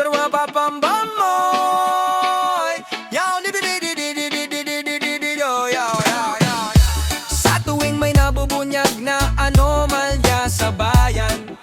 pero mapapambamoy. Sa tuwing may nabubunyag na anomalya sa bayan,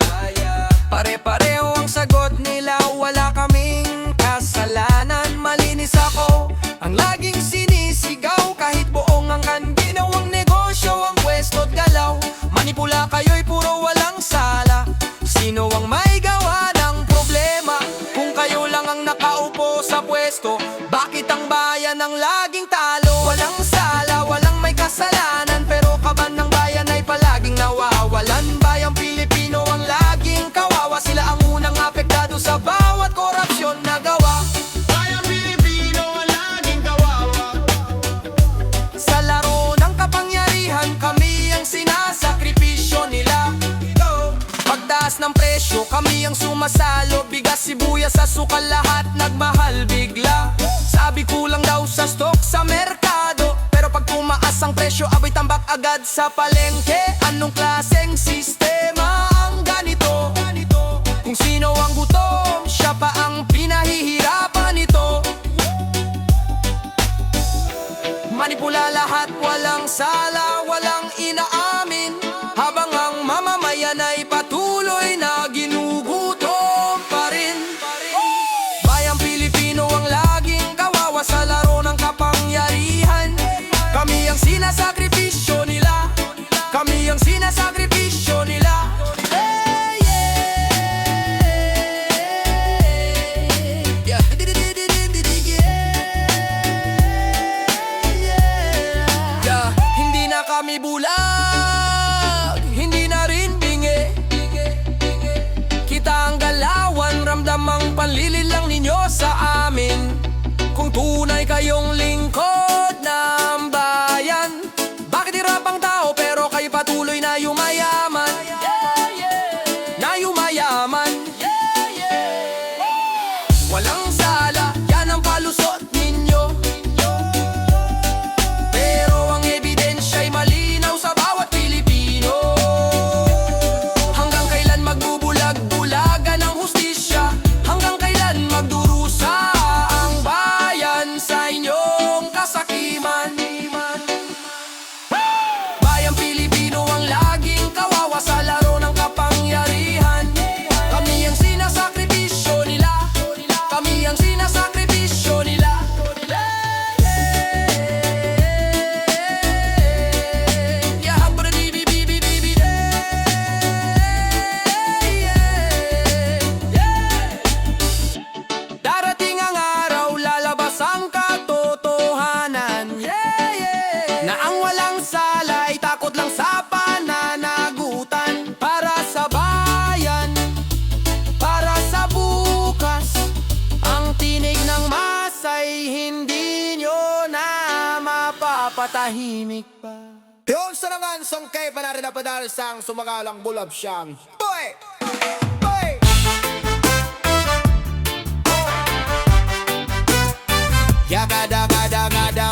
pare-pareho ang sagot nila, wala kaming kasalanan. Malinis ako ang laging sinisigaw, kahit buong ang ginawang negosyo, ang pwesto't galaw. Manipula kayo'y puro walang sala. Sino ang may gawa ng problema? Kung kayo lang ang nakaupo sa pwesto, bakit ang bayan ang laging talo? Walang sala, walang may kasalanan, pero kaban ng bayan ay palaging nawawalan. Bayang Pilipino ang laging kawawa, sila ang unang apektado sa bawat korupsyon na gawa. Bayang Pilipino ang laging kawawa. Sa laro ng kapangyarihan, kami ang sinasakripisyo nila. Pagtaas ng presyo, kami ang sumasalo. Bigas, sibuyas, asukal, lahat nagmahal bigla. Sabi kulang daw sa stock sa merkado, pero pag tumaas ang presyo, abay tambak agad sa palengke. Anong klaseng sistema ang ganito? Kung sino ang gutom, siya pa ang pinahihirapan nito. Manipula lahat, walang sala, walang inaamin, habang ang mamamayan ay patuloy na ginugutom pa rin. Bayang Pilipino ang laging kawawa sa laro ng kapangyarihan. Kami ang sinasakripisyo nila, kami ang sinasakripisyo nila. Hindi na kami bulag, hindi na rin bingi. Kita ang galawan, ramdam ang panlililang ninyo sa amin. Kung tunay kayong lingkod ng bayan, bakit hirap ang tao pero kayo patuloy na yumayaman? Na yumayaman. Walang sala, yan ang palusot ninyo, pero ang ebidensya'y malinaw sa bawat Pilipino. Hanggang kailan magbubulag-bulagan ang hustisya? Hanggang kailan magdurusa ang bayan sa inyong kasakiman? Bayang Pilipino ang laging kawawa sa laro ng kapangyarihan. Kami ang sinasakripisyo nila, kami ang sinasakripisyo nila. Darating ang araw, lalabas ang katotohanan, na ang walang sala ay takot lang sa pananagutan. Para sa bayan, para sa bukas, ang tinig ng masay hindi nyo na mapapatahimik pa. Yun sa nangan song kay panarin na padal sang sumagalang bulab siyang boy! Boy! Yakada-kada-kada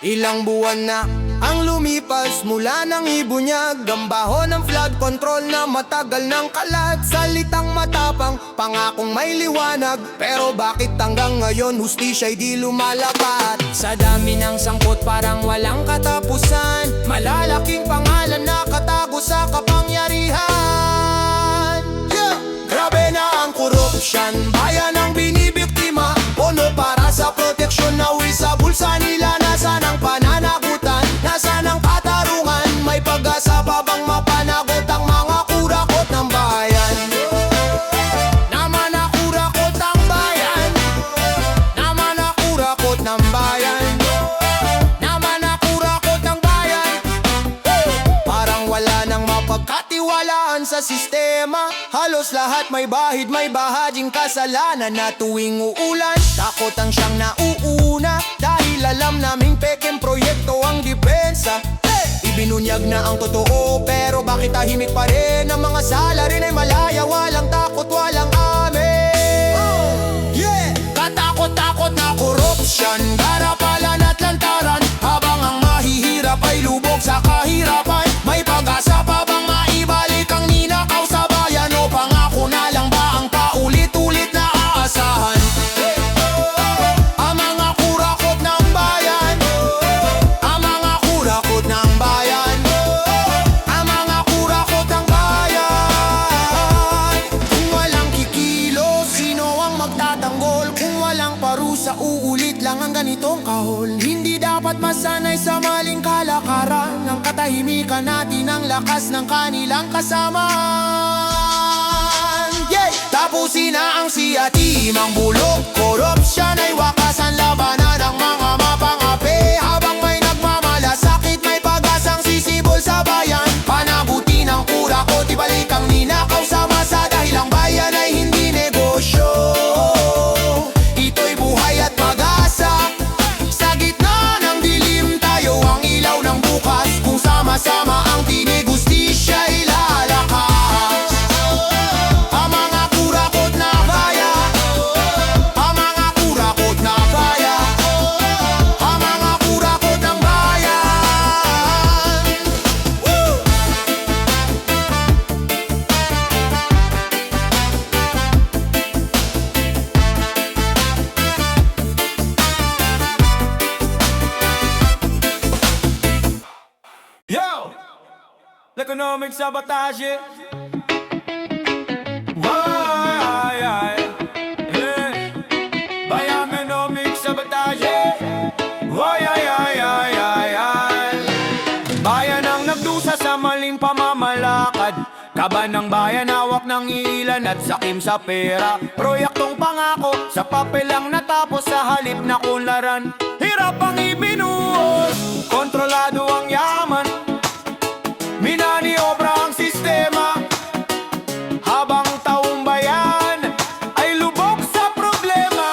Ilang buwan na ang lumipas mula ng ibunyag, ang baho ng flood control na matagal ng kalat. Salitang matapang, pangakong may liwanag, pero bakit hanggang ngayon hustisya'y di lumalapat? Sa dami ng sangkot parang walang katapusan, Malalaking pangalan na katago sa kapangyarihan. Grabe na ang korupsyan, bayan ang binibiktima. Pono para sa proteksyon, nawi sa bulsa nila. Nasaan ang pananagutan? Nasaan ang katarungan? May pag-asa pa bang mapanagot ang mga kurakot ng bayan? Naman na kurakot ng bayan, naman na kurakot ng bayan, naman na kurakot ng bayan. Parang wala nang mapagkatiwalaan sa sistema. Halos lahat may bahid, may bahaging kasalanan. Na tuwing uulan, takot ang siyang nauuna, dahil alam naming peking proyekto ang depensa. Ibinunyag na ang totoo, pero bakit tahimik pa rin? Ang mga sala rin ay malaya, walang takot, walang amin. Katakot-takot na korupsyan, garapalan at lantaran, habang ang mahihirap ay lubog sa kahirapan. May pag-asa pa bang maibalik ang ganitong kahol. Hindi dapat masanay sa maling kalakaran. Ang katahimikan natin ang lakas ng kanilang kasamaan. Yeah! Tapusin na ang siyatim, ang bulok, korupsyon ay wakasan, labanan ng mga mapangapi. Habang may nagmamalasakit, may pag-asang sisibol sa bayan. Panabuti ng kurakot, ibalik ang ninakaw sa masa. Dahil ang bayan ay hindi negosyo, ito'y buhay at pag-asa. Sa gitna ng dilim, tayo ang ilaw ng bukas. Kung sama-sama ang tinig, hustisya ilalakas. Ang mga kurakot na bayan, ang mga kurakot na bayan, ang mga kurakot ng bayan. Woo! Yo! L'economic sabotage. Why? Yeah. Bayan economic sabotage. Why? Bayan ang nagdusa sa maling pamamalakad. Kaban ng bayan, hawak ng ilan at sakim sa pera. Proyektong pangako, sa papel lang natapos sa halip na kunlaran. Hirap ang ibinuhos, kontrolado ang yaman. Minaniobra ang sistema, habang taong bayan ay lubog sa problema.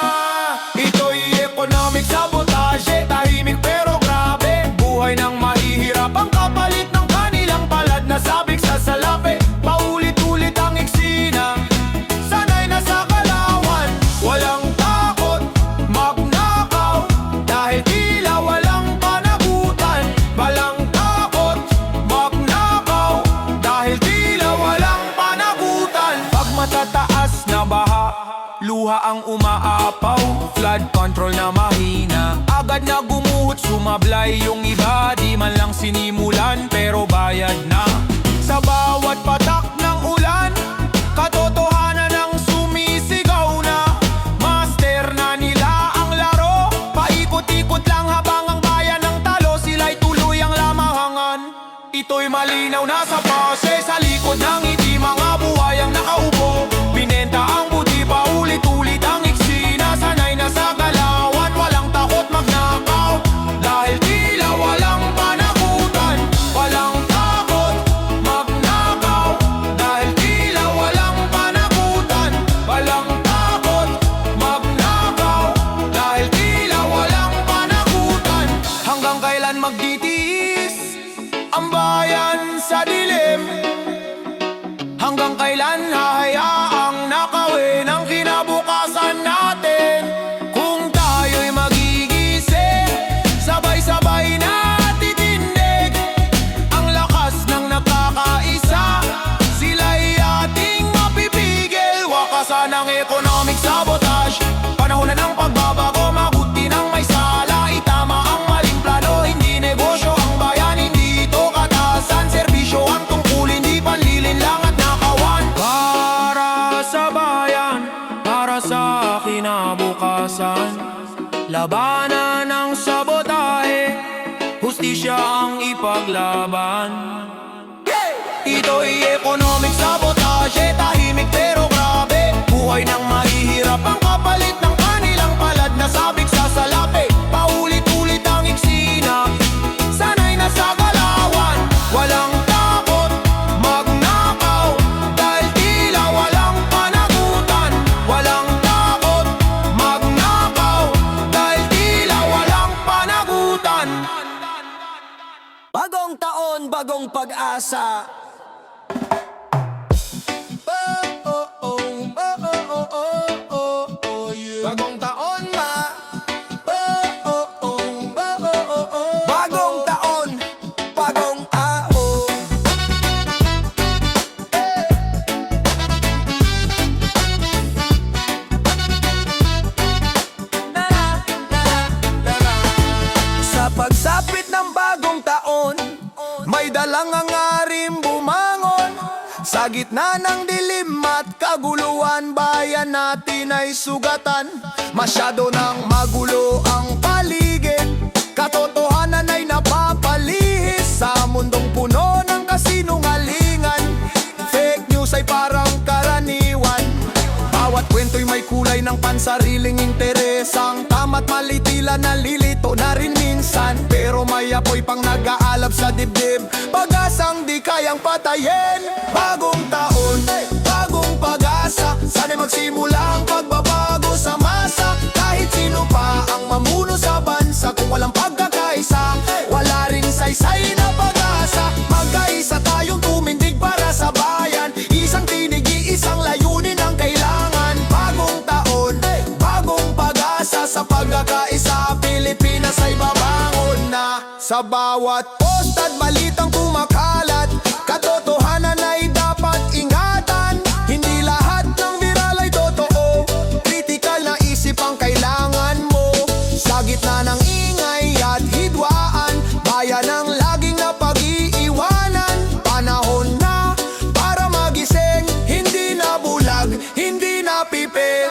Ito'y economic sabotage, tahimik pero grabe. Buhay ng mahihirap ang kapalit ng kanilang palad na sabik sa salapi. Paulit-ulit ang eksena, sanay na sa kalawan. Walang takot magnakaw, dahil tila walang panagutan. Walang takot magnakaw, dahil tila walang panagutan. Pag matataas na baha, luha ang umaapaw. Flood control na mahina, agad na gumuhot, sumablay yung iba. Di man lang sinimulan, pero bayad na. Sa bawat patak ng ulan, katotohanan ang sumisigaw na. Master na nila ang laro, paikot-ikot lang habang ang bayan ng talo. Sila'y tuloy ang lamahangan, ito'y malinaw na sa pase. Sa likod ng ngiti, mga buhay ang nakaupo. Binenta ang buti, paulit-ulit ang eksena. Sanay na sa galawan, walang takot magnakaw, dahil tila walang panagutan. Walang takot magnakaw, dahil tila walang panagutan. Walang takot magnakaw, dahil tila walang panagutan. Hanggang kailan magtitiis ang bayan sa dilim? Hanggang kailan hahayaang nakawin ang kinabukasan natin? Kung tayo'y magigising, sabay-sabay na titindig ang lakas ng nakakaisa. Sila'y ating mapipigil, wakasan ang economic sabotage. Panahon na ng pagbabago, mabuti ng may sala. Itama ang maling plano, hindi negosyo ang bayan. Hindi ito katasan, serbisyo ang tungkulin, di panlilin lang at nakawan. Para sa bayan, para sa kinabukasan, labanan ng sabotahe, hustisya ang ipaglaban. Ito'y economic sabotage, tahimik pero grabe. Buhay ng mahihirap ang kapalit ng kanilang palad na sabik sa salapi. Paulit-ulit ang eksena, sanay na sa galawan. Walang takot magnakaw, dahil tila walang panagutan. Walang takot magnakaw, dahil tila walang panagutan. Bagong taon, bagong pag-asa. Bagong taon Bagong taon, bagong ahon. Sa pagsapit ng bagong taon, may dalang hangarin bumangon. Sa gitna ng dilim at bayan natin ay sugatan. Masyado nang magulo ang paligid. Katotohanan ay napapalihis sa mundong puno ng kasinungalingan. Fake news ay parang karaniwan. Bawat kwento'y may kulay ng pansariling interes. Ang tama't mali tila nalilito na rin minsan, pero may apoy pang nag-aalab sa dibdib, pag-asang di kayang patayin. Bagong taon, bagong pag-asa, sana'y magsimula ang pagbabago sa masa. Kahit sino pa ang mamuno sa bansa, kung walang pagkakaisa, wala ring saysay na pag-asa. Magkaisa tayong tumindig para sa bayan, isang tinig, isang layunin ang kailangan. Bagong taon, bagong pag-asa, sa pagkakaisa Pilipinas ay babangon na. Sa bawat post at balitang kumakalat, katotohanan ay dapat ingatan. Hindi lahat ng viral ay totoo, kritikal na isip ang kailangan mo. Sa gitna ng ingay at hidwaan, bayan ang laging napag-iiwanan. Panahon na para magising, hindi na bulag, hindi na pipi.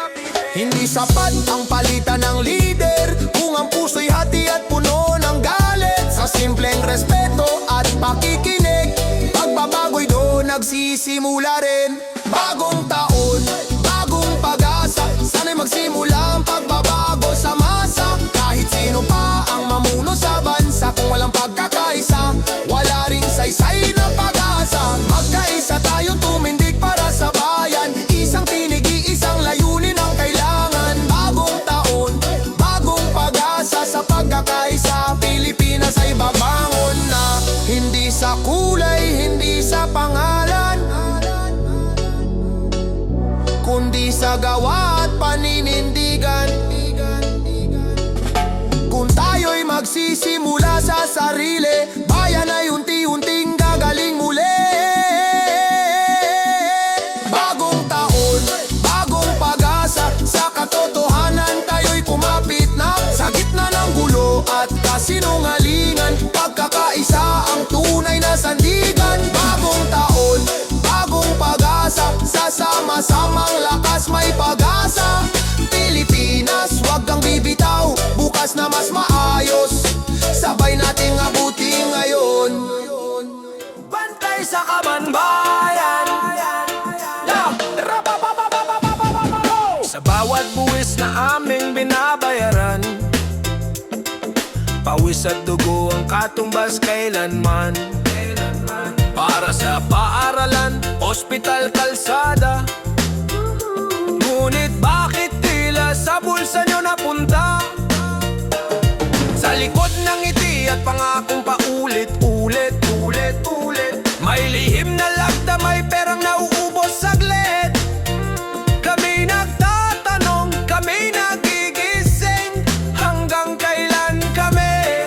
Hindi sapat ang palitan ng lider kung ang puso'y hati at puno ng galit. Sa simpleng respeto at pakikinig, pagbabago'y doon nagsisimula rin. Bagong taon, bagong pag-asa, sana'y magsimula ang pagbabago sa masa. Kahit sino pa ang mamuno sa bansa, kung walang pagkakaisa, wala ring saysay na pag-asa. Magkaisa tayong tumindig para sa bayan, isang tinig, isang layunin ang kailangan. Bagong taon, bagong pag-asa, sa pagkakaisa Pilipinas ay babangon na. Hindi sa kulay, hindi sa pangalan, kundi sa gawa at paninindigan. Kung tayo'y magsisimula sa sarili, bayan ay unti-unting gagaling muli. Bagong taon, bagong pag-asa, sa katotohanan tayo'y kumapit na. Sa gitna ng gulo at kasinungalingan, pagkakaisa ang tunay na sandigan. Bagong taon, bagong pag-asa, sa sama-samang lakas may pag-asa. Pilipinas, wag kang bibitaw, bukas na mas maayos, sabay nating abuti ngayon. Bantay sa kabanbayan, sa bawat buwis na aming binabayaran, pawis at dugo ang katumbas kailanman. Para sa paaralan, ospital, kalsada, ngunit bakit tila sa bulsa nyo napunta? Sa likod ng ngiti at pangakong paulit-ulit, ulit-ulit, may lihim na lagda, may perang nauubos saglit. Kami nagtatanong, kami nagigising, hanggang kailan kami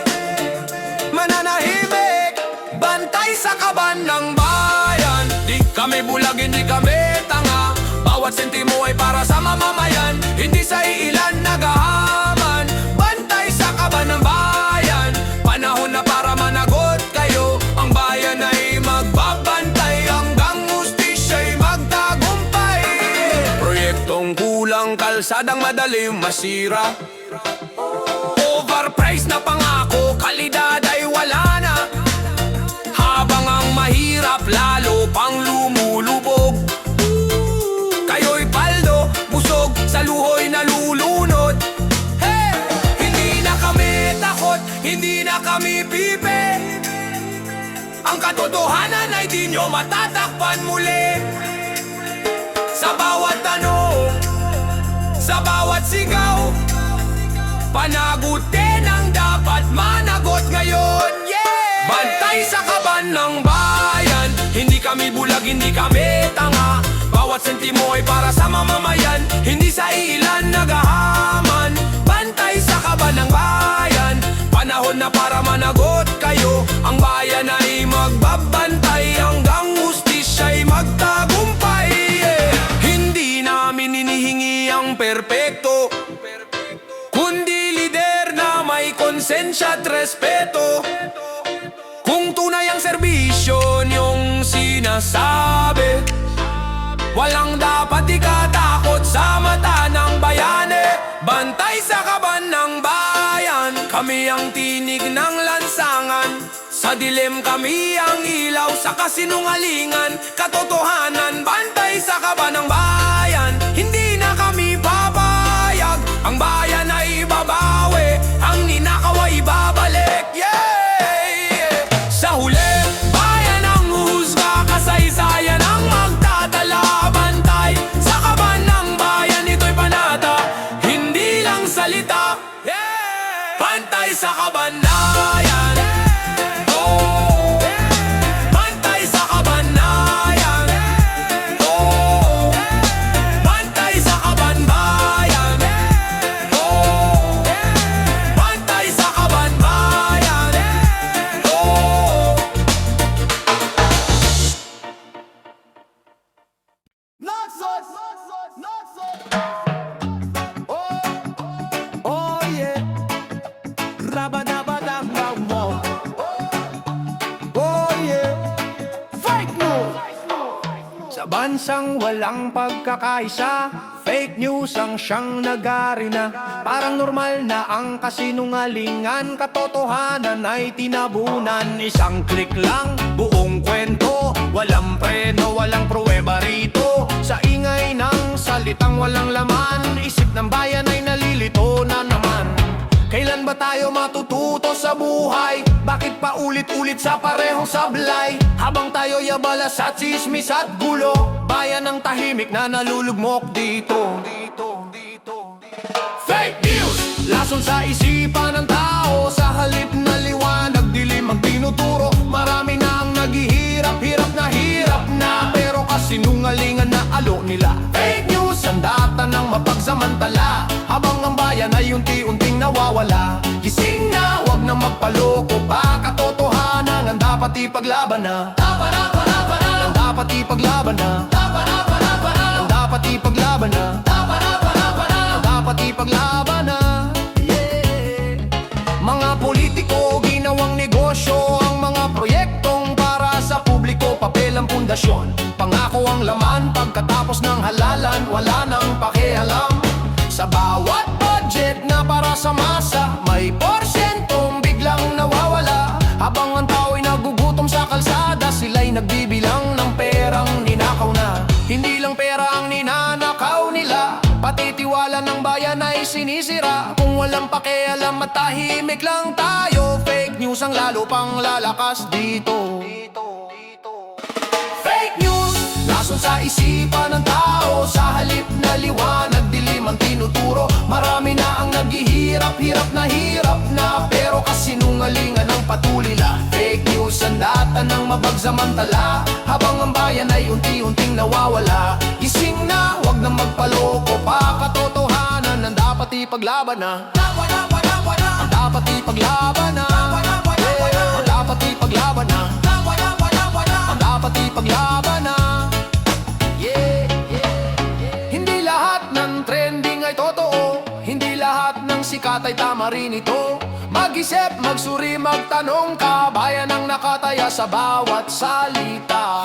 mananahimik? Bantay sa kaban ng bayan, di kami bulag, hindi kami tanga. Bawat sentimo ay para sa mamamayan, hindi sa ilan nagahaman. Bantay sa kaban ng bayan, panahon na para managot kayo. Ang bayan ay magbabantay hanggang hustisya'y magtagumpay. Proyektong kulang, kalsadang madaling masira, overpriced na pangako, kalidad ay wala na. Habang ang mahirap lalo pang lumulubog, kayo'y paldo, busog, sa luho'y nalulunod. Hey! Hindi na kami takot, hindi na kami pipi. Ang katotohanan ay di nyo matatakpan muli. Sa bawat tanong, sa bawat sigaw, panagutin ang dapat managot ngayon. Yeah! Bantay sa kaban ng bayan, hindi kami bulag, hindi kami tanga. Bawat sentimo ay para sa mamamayan, hindi sa ilan nagahaman. Bantay sa kaban ng bayan, panahon na para managot kayo. Ang bayan ay magbabantay hanggang hustisya'y magtagumpay. Yeah! Hindi namin hinihingi ang perpekto, kundi lider na may konsensya at respeto. Kung tunay ang serbisyo niyong sinasabi, walang dapat ikatakot sa mata ng bayani. Bantay sa kaban ng bayan, Kami ang tinig ng lansangan, sa dilim kami ang ilaw, sa kasinungalingan, katotohanan, bantay sa kaba ng bayan. Hindi na kami papayag, ang bayan ay babawi, ang ninakaw ay babalik. Yeah! Sa huli, bayan ang huhusga, kasaysayan ang magtatala, bantay sa kaba ng bayan, ito'y panata, hindi lang salita. Bantay sa kabanayan. Oh, bantay sa kabanayan. Oh, bantay sa kabanbayan. Oh, bantay sa kabanbayan. Oh. Oh yeah. Rabadabadabawwow. Oh yeah. Fake news. Sa bansang walang pagkakaisa, fake news ang siyang nagari na. Parang normal na ang kasinungalingan, katotohanan ay tinabunan. Isang click lang, buong kwento, walang preno, walang pruweba rito. Sa ingay ng salitang walang laman, isip ng bayan ay nalilito na naman. Kailan ba tayo matututo sa buhay? Bakit pa ulit-ulit sa parehong sablay? Habang tayo yabala sa tsismis at gulo, bayan ng tahimik na nalulugmok dito. Fake news! Lason sa isipan ng tao, sa halip na liwanag, dilim ang tinuturo. Marami na ang naghihirap, hirap na, pero kasinungalingan na alo nila. Fake news ang data ng mapagsamantala, habang ang bayan ay unti-unting nawawala. Gising na, wag na magpaloko pa, katotohanan ang dapat ipaglaban na. Ang dapat ipaglaban na. Ang dapat ipaglaban na. Ang dapat ipaglaban na. Yeah. Mga politiko ginawang negosyo, ang mga proyektong para sa publiko, papel ang pundasyon. Pangako ang laman, pagkatapos ng halalan, wala nang pakialam. Sa bawat budget na para sa masa, may porsyentong biglang nawawala. Habang ang tao'y nagugutom sa kalsada, sila'y nagbibilang ng perang ninakaw na. Hindi lang pera ang ninanakaw nila, pati tiwala ng bayan ay sinisira. Kung walang pakialam at tahimik lang tayo, fake news ang lalo pang lalakas dito. Fake news, lason sa isipan ng tao, sa halip na liwanag, dilim ang tinuturo. Marami na ang naghihirap, hirap na, pero kasinungalingan ang patulila. Fake news ang data ng mapagsamantala, habang ang bayan ay unti-unting nawawala. Gising na, wag na magpaloko pa, katotohanan ang dapat ipaglaban na. Ang dapat ipaglaban na. Ang dapat ipaglaban na. Ang dapat ipaglaban na. Hindi lahat ng trending ay totoo, hindi lahat ng sikat ay tama rin ito. Mag-isip, magsuri, magtanong ka, bayan ang nakataya sa bawat salita.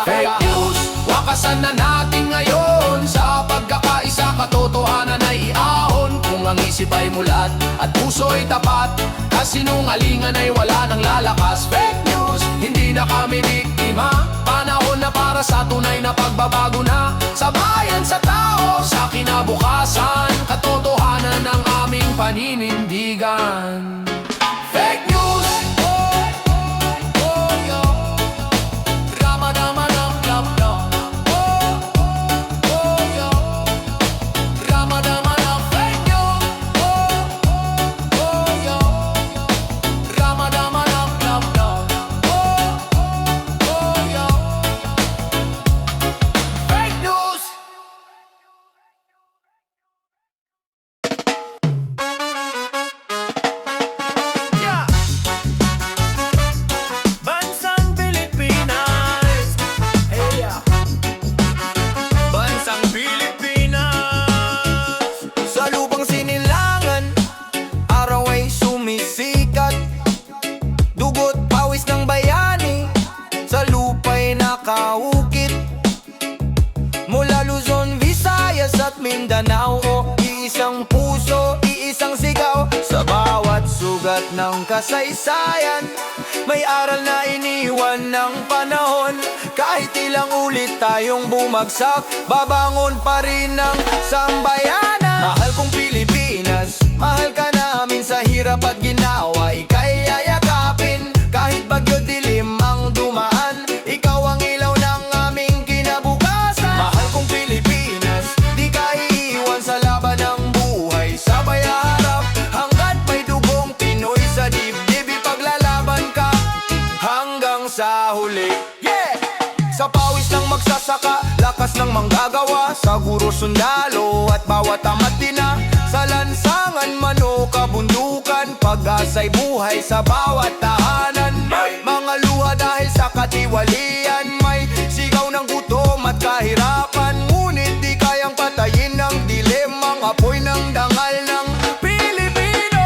Fake news, wakasan na natin ngayon, sa pagkakaisa, katotohanan ay iahon. Kung ang isip ay mulat at puso ay tapat, kasinungalingan ay wala nang lalakas. Fake news, hindi na kami biktima, panahon na para sa tunay na pagbabago na. Sa bayan, sa tao, sa kinabukasan, katotohanan ang aming paninindigan. Fake news, nakaukit. Mula Luzon, Visayas at Mindanao, iisang puso, iisang sigaw. bawat sugat ng kasaysayan may aral na iniwan ng panahon. Kahit ilang ulit tayong bumagsak, babangon pa rin ang sambayanan. Mahal kong Pilipinas, mahal ka namin sa hirap at ginawa. Ika'y yayakapin kahit bagyo dilim ang dumaan. Ikaw ang ilaw ng aming kinabukasan. Mahal kong Pilipinas, di ka iiwan sa laban ng buhay. Sabay harap hanggat may dugong Pinoy sa dibdib. Ipaglalaban ka hanggang sa huli. Yeah! Sa pawis ng magsasaka, lakas ng manggagawa, sa guro, sundalo at bawat amatina. Sa lansangan, mano, kabundukan, pag-asa'y buhay sa bawat tahanan. Mga luha dahil sa katiwalian, may sigaw ng gutom at kahirapan. Ngunit di kayang patayin ng dilim ang apoy ng dangal ng Pilipino.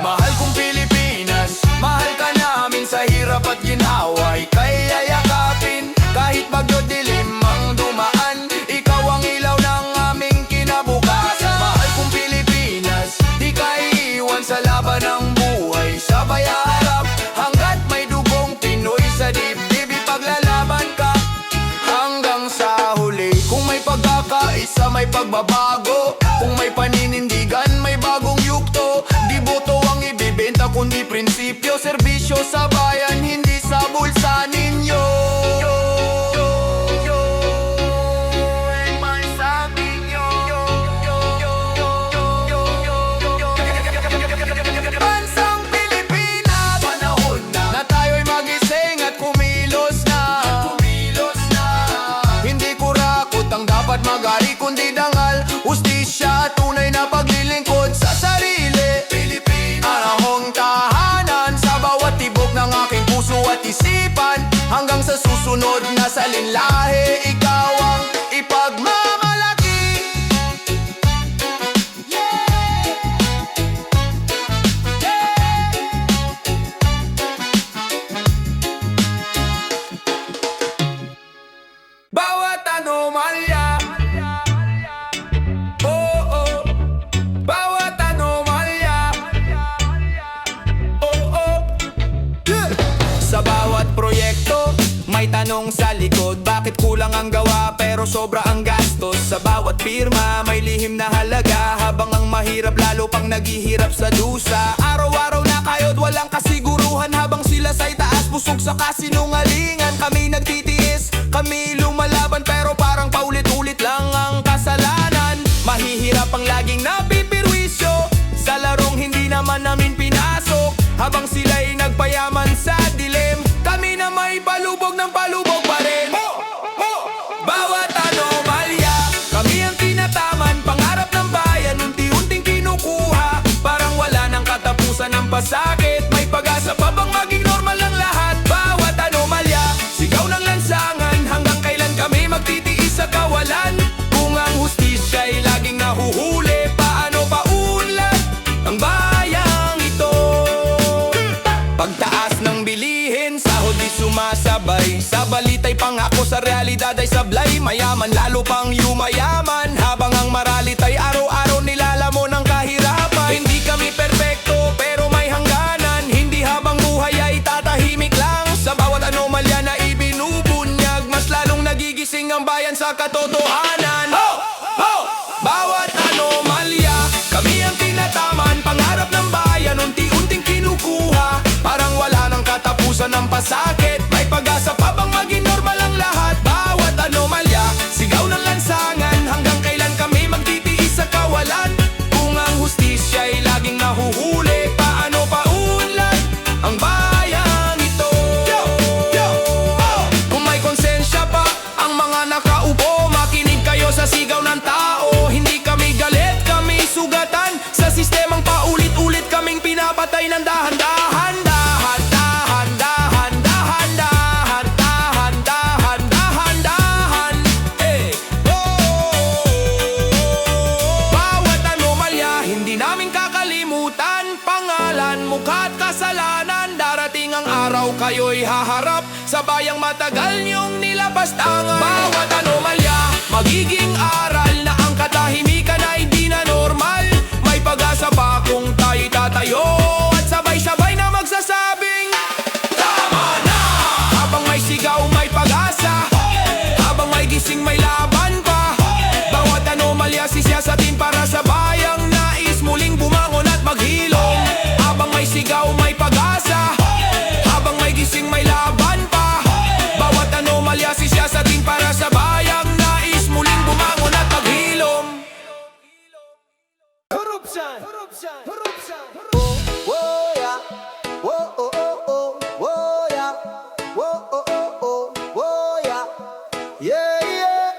Mahal kong Pilipinas, mahal ka namin sa hirap at ginawa. Ika'y yayakapin kahit bagyo dilim ang dumaan. Ikaw ang ilaw ng aming kinabukasan. Mahal kong Pilipinas, di ka iiwan sa laban ng buhay. Sabay harap hanggat may dugong Pinoy sa dibdib. Ipaglalaban ka hanggang sa huli. Kung may pagkakaisa, may pagbabago. Kung may paninindigan, may bagong yugto. Di boto ang ibibenta kundi prinsipyo. Serbisyo sa bayan, hindi sa bulsa ninyo. Bansang Pilipinas, panahon na tayo'y magising at kumilos na. Hindi kurakot ang dapat magari kundi dangal, hustisya at tunay na paglilingkod sa sarili. Panahong tahanan sa bawat tibok ng aking puso at isipan. Hanggang sa susunod na salinlahe, ikaw ang ipagmamalaki. Bawat anomalya, oh oh, bawat anomalya, oh oh. Sa bawat proyekto, may tanong sa likod. Bakit kulang ang gawa pero sobra ang gastos? Sa bawat pirma, may lihim na halaga. Habang ang mahirap lalo pang naghihirap sa dusa. Araw-araw na kayo't walang kasiguruhan. Habang sila sa'y taas, busog sa kasinungalingan. Kami nagtitiis, kami lumalaban, pero parang paulit-ulit lang ang kasalanan. Mahihirap ang laging napipirwisyo sa larong hindi naman namin pinasok. Habang sila'y nagpayaman sa dilim, kami na may palubog ng palubog pa rin. Bawat anomalya, kami ang tinataman. Pangarap ng bayan, unti-unting kinukuha. Parang wala nang katapusan ng pasakit. May pag-asa pa bang maging normal ang lahat? Bawat anomalya, sigaw ng lansangan. Hanggang kailan kami magtitiis sa kawalan? Kung ang hustisya'y laging nahuhuli, paano paunlad ang bayang ito? Pagtaas ng bilihin, sahod di sumasabay. Sa balita'y pangako, sa realidad ay sablay. Mayaman lalo pang yumayaman, habang ang maralit ay araw-araw nilalamon ng kahirapan. Hindi kami perpekto pero may hangganan. Hindi habang buhay ay tatahimik lang. Sa bawat anomalya na ibinubunyag, mas lalong nagigising ang bayan sa katotohanan. Bawat anomalya, kami ang tinataman. Pangarap ng bayan, unti-unting kinukuha. Parang wala nang katapusan ng pasakit. May pag-asa pa bang maging normal ang lahat? Bawat anomalya, sigaw ng lansangan. Hanggang kailan kami magtitiis sa kawalan? Kung ang hustisya'y laging nahuhuli, paano paunlad ang bayang ito? Kung may konsensya pa ang mga nakaupo, makinig kayo sa sigaw ng tao. Hindi kami galit, kami sugatan. Sa sistemang paulit-ulit kaming pinapatay ng dahan-dahan. Bawat anomalya, hindi namin kakalimutan. Pangalan, mukha at kasalanan. Darating ang araw, kayo'y haharap sa bayang matagal niyong nilapastangan. Bawat anomalya, magiging aral na ang katahimikan ay di na normal. May kung tayo'y tatayo at sabay-sabay na magsasabing tama na! Habang may sigaw, may pag-asa. Habang may gising, may laban pa. Bawat anomalya sisiyasatin para sa bayang nais muling bumangon at maghilom. Habang may sigaw, may pag-asa. Habang may gising, may laban pa. Bawat anomalya sisiyasatin para sa bayang nais muling bumangon at maghilom. Corruption! Oh, oh, yeah. Oh, oh, oh, oh, oh, yeah. Oh, oh, oh, oh, oh, yeah. Yeah, yeah.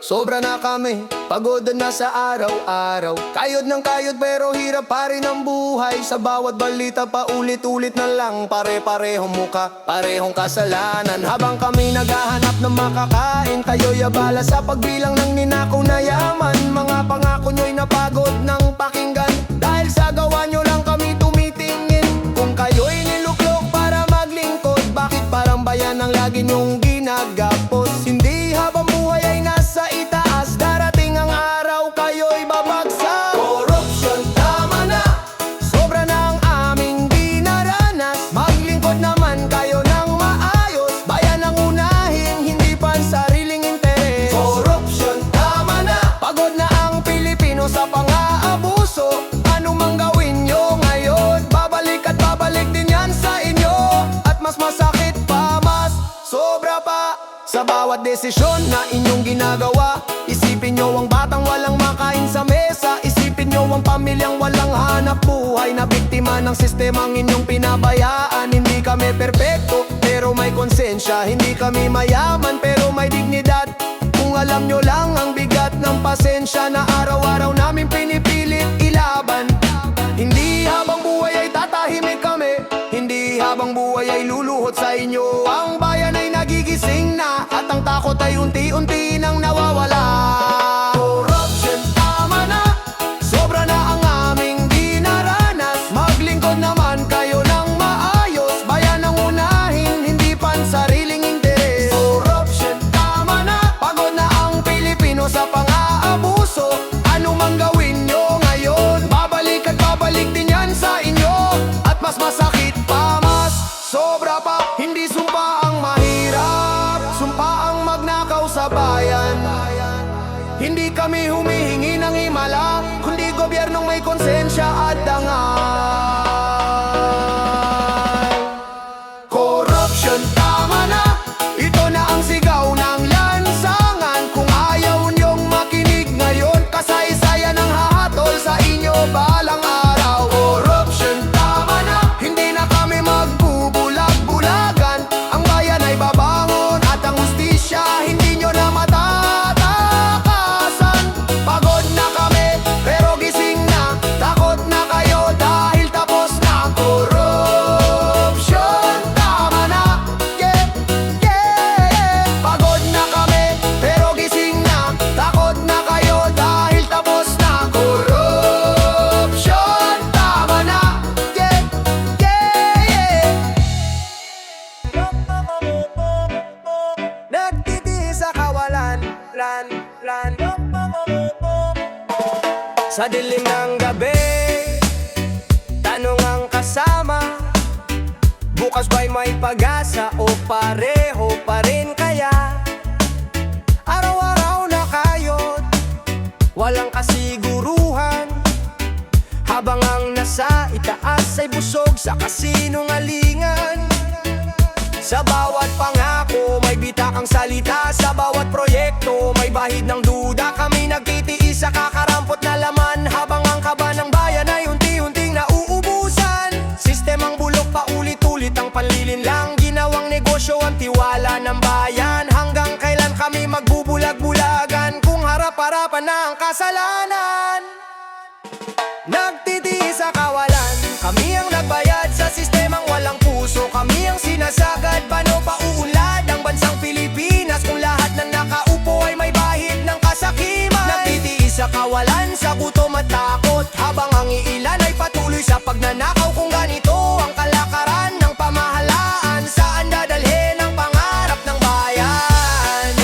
Sobra na kami, pagod na sa araw-araw. Kayod ng kayod pero hirap pa rin ang buhay. Sa bawat balita pa ulit-ulit na lang. Pare-parehong muka, parehong kasalanan. Habang kami naghahanap ng makakain, kayo'y abala sa pagbilang ng ninakaw na yaman. Mga pangako nyo'y napagod ng pakinggan. Dahil sa gawa nyo lang kami tumitingin. Kung kayo'y niluklok para maglingkod, bakit parang bayan ang lagi nyong ginagapos? Hindi habang buhay ay nasa itaas, darating ang araw kayo'y babagsak. Corruption, tama na. Sobra na ang aming dinaranas. Maglingkod naman kayo ng maayos. Bayan ang unahin, hindi pa ang sariling interes. Corruption, tama na. Pagod na ang Pilipino sa pang-aabuso. Ano mang gawin nyo ngayon, babalik at babalik din yan sa inyo. At mas masakit pa, mas sobra pa. Sa bawat desisyon na inyong ginagawa, isipin nyo ang batang walang makain sa mesa. Isipin nyo ang pamilyang walang hanap buhay, na biktima ng sistemang inyong pinabayaan. Hindi kami perpekto, pero may konsensya. Hindi kami mayaman, pero may dignidad. Kung alam nyo lang ang bigat ng pasensya na araw-araw namin pinipilit ilaban. Hindi habang buhay ay tatahimik kami, hindi habang buhay ay luluhod sa inyo. Ang bayan ay nagigising na, at ang takot ay unti-unti nang nawawala. Corruption, tama na. Sobra na ang aming dinaranas. Maglingkod naman kayo ng maayos. Bayan ang unahin, hindi pa ang sariling interes. Corruption, tama na. Pagod na ang Pilipino sa pang-aabuso. Ano mang gawin nyo ngayon, babalik at babalik din yan sa inyo. At mas masakit pa, mas sobra pa. Hindi sumpa ang mahirap, sumpa ang magnakaw sa bayan. Hindi kami humihingi ng himala, kundi gobyernong may konsensya at dangal. Corruption, tama na. Ito na ang sigaw ng lansangan. Kung ayaw nyong makinig ngayon, kasaysayan ang hahatol sa inyo balang araw. Corruption, tama na. Hindi na kami magbubulag-bulagan. Ang bayan ay babangon at ang hustisya hindi nyo na matatakasan. Pagod na kami pero gising na. Takot na kayo dahil tapos na. Corruption, tama na. Yeah, yeah. Pagod na kami pero gising na. Takot na kayo dahil tapos na. Corruption, tama na. Yeah, yeah. Nagtitiis sa kawalan, lan. Sa dilim ng gabi, tanong ang kasama, bukas ba'y may pag-asa o pareho pa rin kaya? Araw-araw na kayod, walang kasiguruhan. Habang ang nasa itaas ay busog sa kasinungalingan. Sa bawat pangako may bitakang salita. Sa bawat proyekto may bahid ng duda. Kami nagtitiis sa kakarampot na laman, habang ang kaba ng bayan ay unti-unting nauubusan. Sistemang bulok pa ulit-ulit ang panlilinlang. Ginawang negosyo ang tiwala ng bayan. Hanggang kailan kami magbubulag-bulagan kung harap-harapan na ang kasalanan? Nagtitiis sa kawalan, kami ang nagbayad sa sistemang walang puso. Kami ang sinasagad, paano pa uunlad ang bansang Pilipinas kung lahat ng nakaupo ay may bahid ng kasakiman? Nagtitiis sa kawalan, sa gutom at takot, habang ang iilan ay patuloy sa pagnanakaw. Kung ganito ang kalakaran ng pamahalaan, saan dadalhin ang pangarap ng bayan?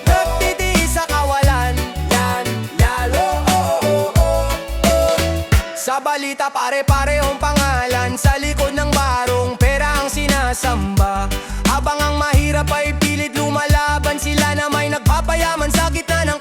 Nagtitiis sa kawalan, yan. parehong pangalan sa likod ng barong pera ang sinasamba. Habang ang mahirap ay pilit lumalaban, sila na may nagpapayaman sa gitna ng